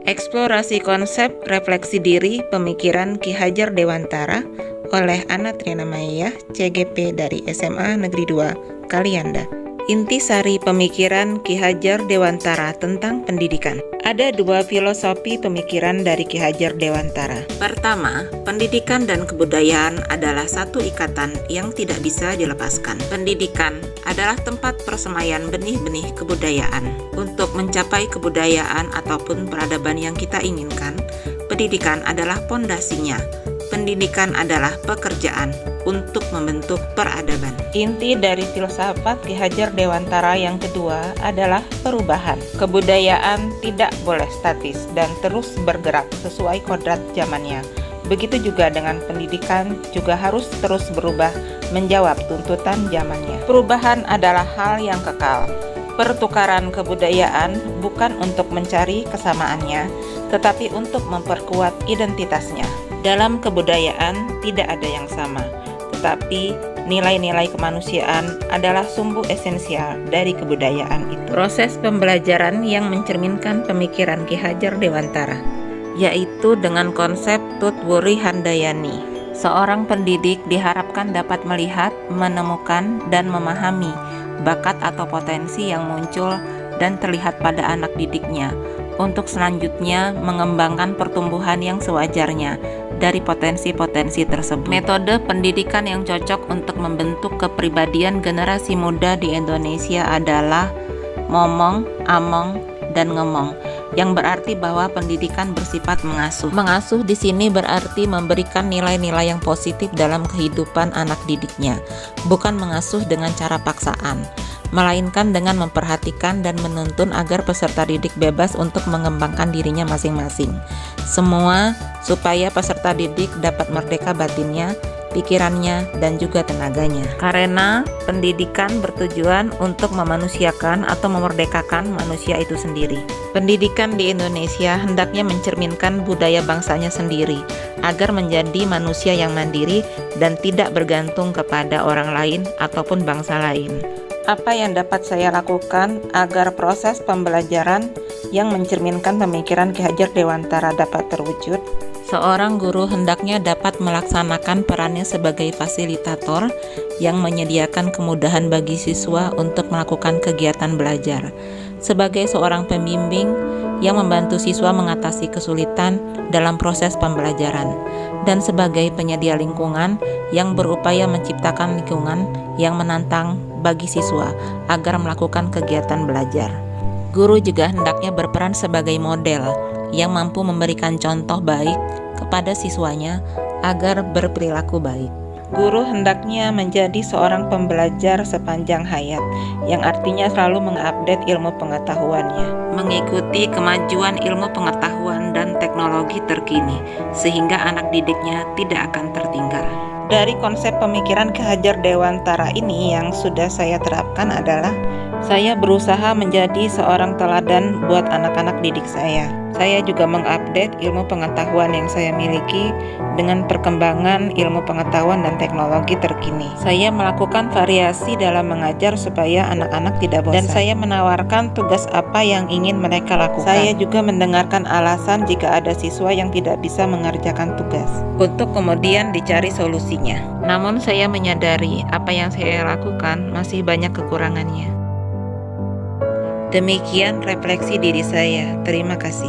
Eksplorasi konsep refleksi diri pemikiran Ki Hajar Dewantara oleh Anna Triana Maya, CGP dari SMA Negeri 2, Kalianda. Intisari pemikiran Ki Hajar Dewantara tentang pendidikan. Ada dua filosofi pemikiran dari Ki Hajar Dewantara. Pertama, pendidikan dan kebudayaan adalah satu ikatan yang tidak bisa dilepaskan. Pendidikan adalah tempat persemaian benih-benih kebudayaan. Untuk mencapai kebudayaan ataupun peradaban yang kita inginkan, pendidikan adalah pondasinya. Pendidikan adalah pekerjaan untuk membentuk peradaban. Inti dari filsafat Ki Hajar Dewantara yang kedua adalah perubahan. Kebudayaan tidak boleh statis dan terus bergerak sesuai kodrat zamannya. Begitu juga dengan pendidikan juga harus terus berubah menjawab tuntutan zamannya. Perubahan adalah hal yang kekal. Pertukaran kebudayaan bukan untuk mencari kesamaannya, tetapi untuk memperkuat identitasnya. Dalam kebudayaan tidak ada yang sama, tetapi nilai-nilai kemanusiaan adalah sumbu esensial dari kebudayaan itu. Proses pembelajaran yang mencerminkan pemikiran Ki Hajar Dewantara, yaitu dengan konsep Tutwuri Handayani. Seorang pendidik diharapkan dapat melihat, menemukan, dan memahami bakat atau potensi yang muncul dan terlihat pada anak didiknya, untuk selanjutnya mengembangkan pertumbuhan yang sewajarnya dari potensi-potensi tersebut. Metode pendidikan yang cocok untuk membentuk kepribadian generasi muda di Indonesia adalah momong, among, dan ngemong, yang berarti bahwa pendidikan bersifat mengasuh. Mengasuh di sini berarti memberikan nilai-nilai yang positif dalam kehidupan anak didiknya, bukan mengasuh dengan cara paksaan, melainkan dengan memperhatikan dan menuntun agar peserta didik bebas untuk mengembangkan dirinya masing-masing. Semua supaya peserta didik dapat merdeka batinnya, pikirannya, dan juga tenaganya. Karena pendidikan bertujuan untuk memanusiakan atau memerdekakan manusia itu sendiri. Pendidikan di Indonesia hendaknya mencerminkan budaya bangsanya sendiri, agar menjadi manusia yang mandiri dan tidak bergantung kepada orang lain ataupun bangsa lain. Apa yang dapat saya lakukan agar proses pembelajaran yang mencerminkan pemikiran Ki Hajar Dewantara dapat terwujud? Seorang guru hendaknya dapat melaksanakan perannya sebagai fasilitator yang menyediakan kemudahan bagi siswa untuk melakukan kegiatan belajar, sebagai seorang pembimbing yang membantu siswa mengatasi kesulitan dalam proses pembelajaran, dan sebagai penyedia lingkungan yang berupaya menciptakan lingkungan yang menantang bagi siswa agar melakukan kegiatan belajar. Guru juga hendaknya berperan sebagai model yang mampu memberikan contoh baik kepada siswanya agar berperilaku baik. Guru hendaknya menjadi seorang pembelajar sepanjang hayat, yang artinya selalu mengupdate ilmu pengetahuannya, mengikuti kemajuan ilmu pengetahuan dan teknologi terkini, sehingga anak didiknya tidak akan tertinggal. Dari konsep pemikiran Ki Hajar Dewantara ini yang sudah saya terapkan adalah saya berusaha menjadi seorang teladan buat anak-anak didik saya. Saya juga mengupdate ilmu pengetahuan yang saya miliki dengan perkembangan ilmu pengetahuan dan teknologi terkini. Saya melakukan variasi dalam mengajar supaya anak-anak tidak bosan. Dan saya menawarkan tugas apa yang ingin mereka lakukan. Saya juga mendengarkan alasan jika ada siswa yang tidak bisa mengerjakan tugas, untuk kemudian dicari solusinya. Namun saya menyadari apa yang saya lakukan masih banyak kekurangannya. Demikian refleksi diri saya. Terima kasih.